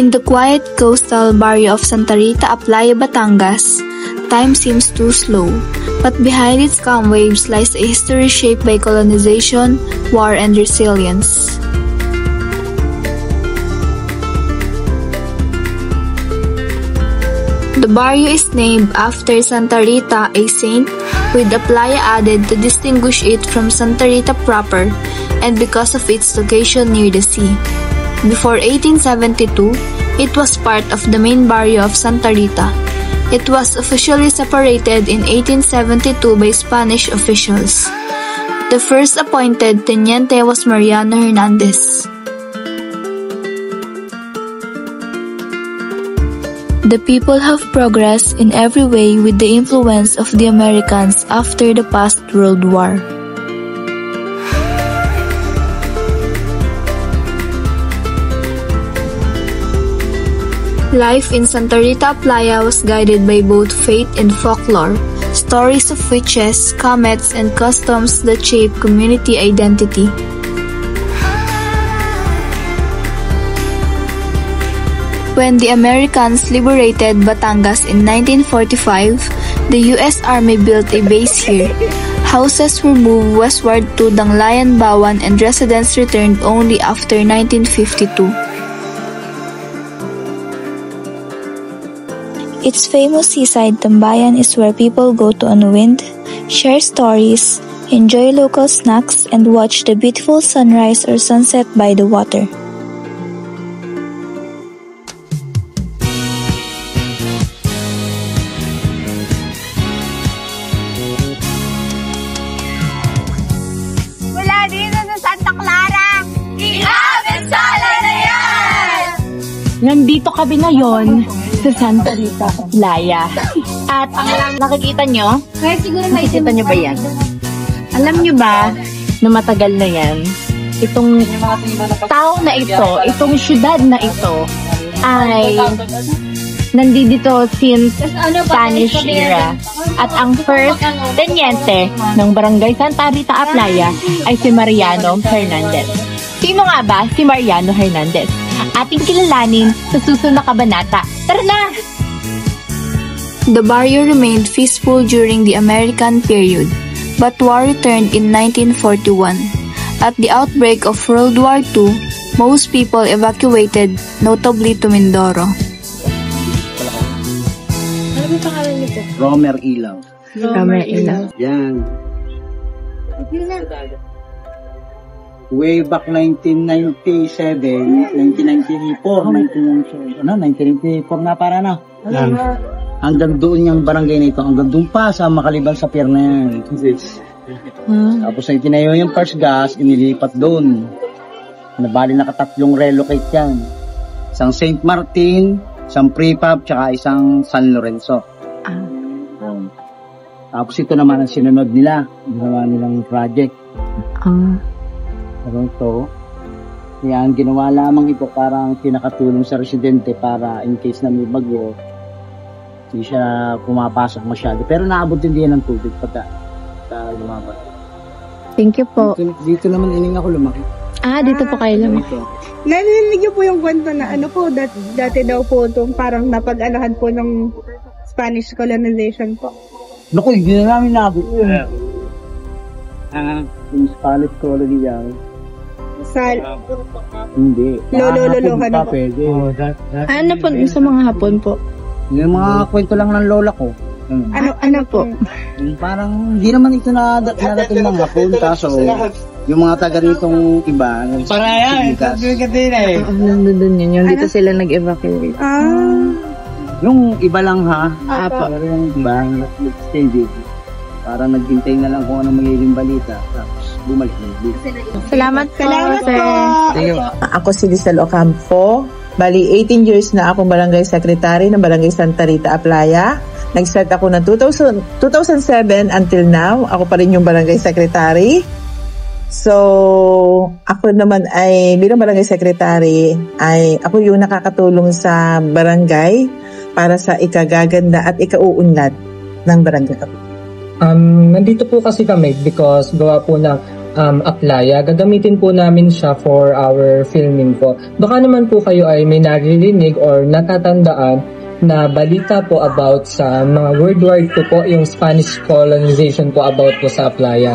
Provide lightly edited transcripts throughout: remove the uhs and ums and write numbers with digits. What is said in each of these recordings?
In the quiet coastal barrio of Santa Rita, Aplaya, Batangas, time seems too slow, but behind its calm waves lies a history shaped by colonization, war, and resilience. The barrio is named after Santa Rita, a saint, with the playa added to distinguish it from Santa Rita proper and because of its location near the sea. Before 1872, it was part of the main barrio of Santa Rita. It was officially separated in 1872 by Spanish officials. The first appointed teniente was Mariano Hernandez. The people have progressed in every way with the influence of the Americans after the past World War. Life in Santa Rita Playa was guided by both faith and folklore, stories of witches, comets, and customs that shape community identity. When the Americans liberated Batangas in 1945, the U.S. Army built a base here. Houses were moved westward to Danglayan, Bawan, and residents returned only after 1952. Its famous seaside Tambayan is where people go to unwind, share stories, enjoy local snacks, and watch the beautiful sunrise or sunset by the water. Mula dito sa Santa Clara, Ihabensala na yan! Nandito kami ngayon sa Santa Rita Playa. At nakikita nyo? Nakikita nyo ba yan? Alam nyo ba na matagal na yan? Itong tao na ito, itong syudad na ito ay nandito since Spanish era. At ang first teniente ng Barangay Santa Rita Playa ay si Mariano Hernandez. Sino nga ba si Mariano Hernandez? Ating kilalanin sa susunod na kabanata. Tara na! The barrio remained peaceful during the American period, but war returned in 1941. At the outbreak of World War II, most people evacuated, notably to Mindoro. Ano ba pangalan nito? Romer Ilaw. Romer Ilaw. Yan. Way back 1997, 1994 na para na. Yan. Hanggang doon yung barangay na ito, hanggang doon pa sa makaliban sa pier na yan. Tapos ay tinayo yung first gas, inilipat doon. Nabali nakatatlong relocate yan. Isang St. Martin, isang Prefab, tsaka isang San Lorenzo. Tapos ito naman ang sinunod nila. Ginawa nilang project. Ito. Kaya ang ginawa lamang ito parang pinakatulong sa residente para in case na may bago, hindi siya pumapasok masyado. Pero naabot din yan ng tubig pagka lumabas. Thank you po. Dito naman ining ako lumaki. Dito po kayo lumaki. Narinig niyo po yung kwento na ano po, dati daw po itong parang napag-alahan po ng Spanish colonization po. Naku, hindi na namin naabot. Yung Spanish colony yan. Hindi. Lolo ka na po. Pwede. Ano po sa mga hapon po? Yung mga kwento lang ng lola ko. Ano po? Parang hindi naman ito nadating ng hapon. Kaso yung mga taga nitong iba. Paraya, katina eh. Nandun yun. Yung dito sila nag-evacuate. Yung iba lang ha. Apo. Yung iba nag-stay dito. Para naghintay na lang kung anong magiging balita. Tapos bumalik na dito. Salamat po, sir. Ako si Lizelle Ocampo. Bali, 18 years na akong barangay secretary ng Barangay Santa Rita Playa. Nag-start ako ng 2007 until now. Ako pa rin yung barangay secretary. So, ako naman ay bilang barangay secretary ay ako yung nakakatulong sa barangay para sa ikagaganda at ikauunlad ng barangay. Nandito po kasi kami because gawa po ng Aplaya. Gagamitin po namin siya for our filming po. Baka naman po kayo ay may naririnig or natatandaan na balita po about sa mga World War II po, yung Spanish colonization po about po sa Aplaya.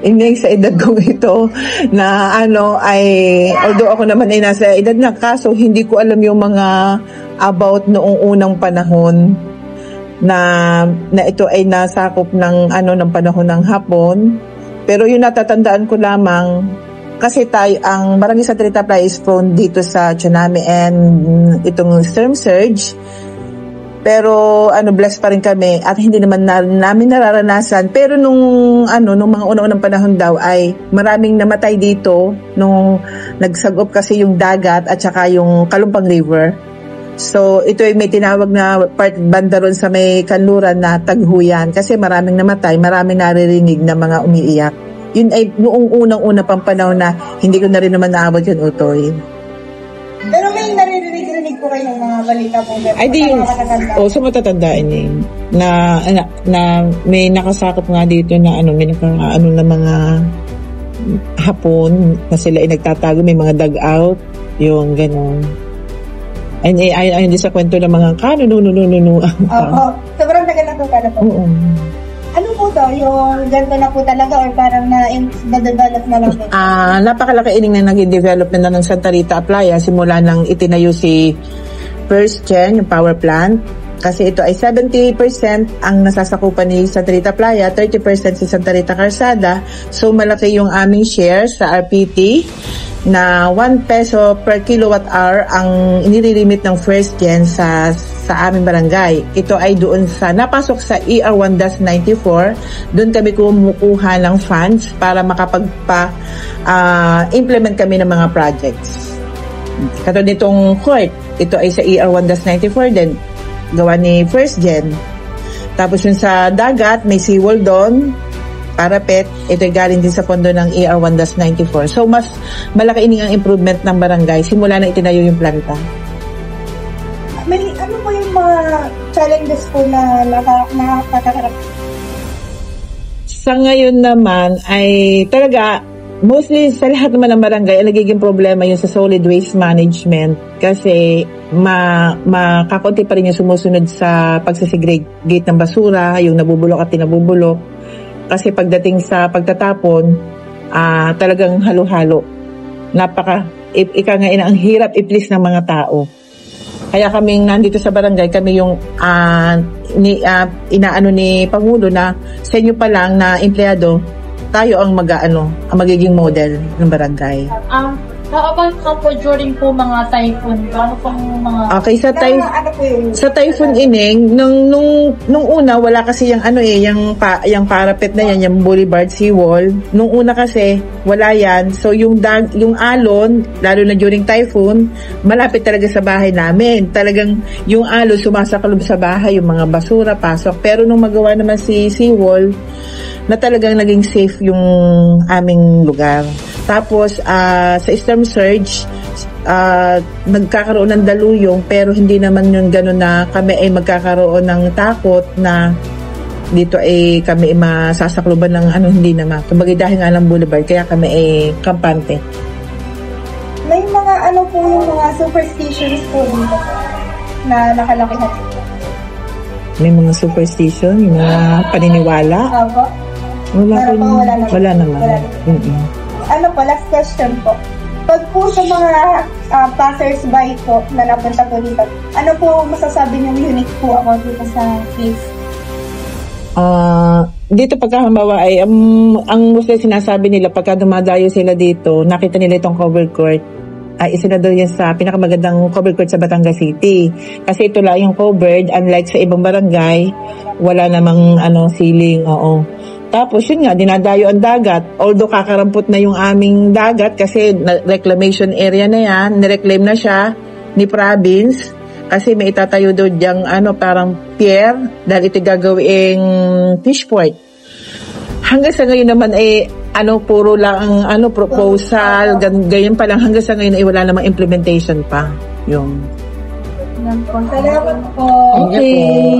Hindi sa edad kong ito na although ako naman ay nasa edad na, kaso hindi ko alam yung mga about noong unang panahon na ito ay nasakop ng ng panahon ng Hapon. Pero yung natatandaan ko lamang, kasi ang Barangay Santa Rita Aplaya is prone dito sa tsunami and itong storm surge. Pero blessed pa rin kami at hindi naman namin nararanasan. Pero nung mga una-unang panahon daw ay maraming namatay dito nung nagsagop kasi yung dagat at saka yung Kalumpang River. So ito ay may tinawag na part banda ron sa may kanluran na Taghuyan kasi maraming namatay, maraming naririnig na mga umiiyak. Yun ay noong unang-una pang panahon na hindi ko na rin naman naabot yun, Utoy. Pero may naririnig ko kayo ng mga balita po. Ay di yun. Sa matatandaan niya na may nakasakop nga dito na may na mga Hapon na sila ay nagtatago, may mga dugout, yung gano'n. Ayun din sa kwento ng mga Oo. Sobrang tagal na po pala po. Oo. Ano po to? Yung ganito na po talaga or parang na-develop na lang po? Napakalaki ining na naging development na ng Santa Rita Aplaya simula nang itinayo si First Gen, yung power plant. Kasi ito ay 70% ang nasasakupan ni Santa Rita Aplaya, 30% si Santa Rita Calzada. So malaki yung aming share sa RPT na 1 peso per kilowatt hour ang inilimit ng First Gen sa aming barangay. Ito ay doon napasok sa ER1-94. Doon kami kumukuha ng funds para makapagpa-implement kami ng mga projects. Katulad nitong court, ito ay sa ER1-94 din, gawa ni First Gen. Tapos yung sa dagat, may seawall doon, parapet, ito galing din sa pondo ng ER1-94. So, mas malaki ang improvement ng barangay simula na itinayo yung planta. Ano po yung mga challenges po na nakakaharap? Sa ngayon naman ay talaga, mostly sa lahat naman ng barangay, ang nagiging problema yung sa solid waste management kasi makakunti pa rin yung sumusunod sa pagsasegregate ng basura, yung nabubulok at tinabubulok. Kasi pagdating sa pagtatapon, talagang halo-halo. Ika nga ang hirap i-please ng mga tao. Kaya kaming nandito sa barangay, kami yung inaano ni Pangulo na sa inyo pa lang na empleyado, tayo ang magiging model ng barangay. How po during po mga typhoon? Ano pong mga... Okay, sa typhoon ining, nung una, wala kasi yung yung parapet na yan, yung boulevard seawall. Nung una kasi, wala yan. So, yung alon, lalo na during typhoon, malapit talaga sa bahay namin. Talagang yung alon, sumasakalob sa bahay, yung mga basura, pasok. Pero nung magawa naman si seawall, na talagang naging safe yung aming lugar. Tapos, sa storm surge, nagkakaroon ng daluyong pero hindi naman yung gano'n na kami ay magkakaroon ng takot na dito ay kami ay masasakluban ng hindi naman. Kumbaga dahil nga ng boulevard, kaya kami ay kampante. May mga po yung mga superstitions po dito na nakalakihan? May mga superstition, yung mga paniniwala? Opo. Wala naman. Last question po. Pag po sa mga passers-by po na napunta po dito, ano po masasabi niyong unique po about dito sa place? Dito pagkahambawa ay ang mostly sinasabi nila pagka dumadayo sila dito, nakita nila itong covered court. Isa na doon yan sa pinakamagandang covered court sa Batangas City. Kasi ito lang yung covered, unlike sa ibang barangay, wala namang ceiling, oo. Tapos yun nga, dinadayo ang dagat. Although kakarampot na yung aming dagat kasi reclamation area na yan, nireclaim na siya ni province kasi may itatayo doon diyang parang pier dahil ito gagawing fish port. Hanggang sa ngayon naman puro lang ang proposal, ganyan pa lang hanggang sa ngayon ay wala namang implementation pa. Yung Salamat po. Okay.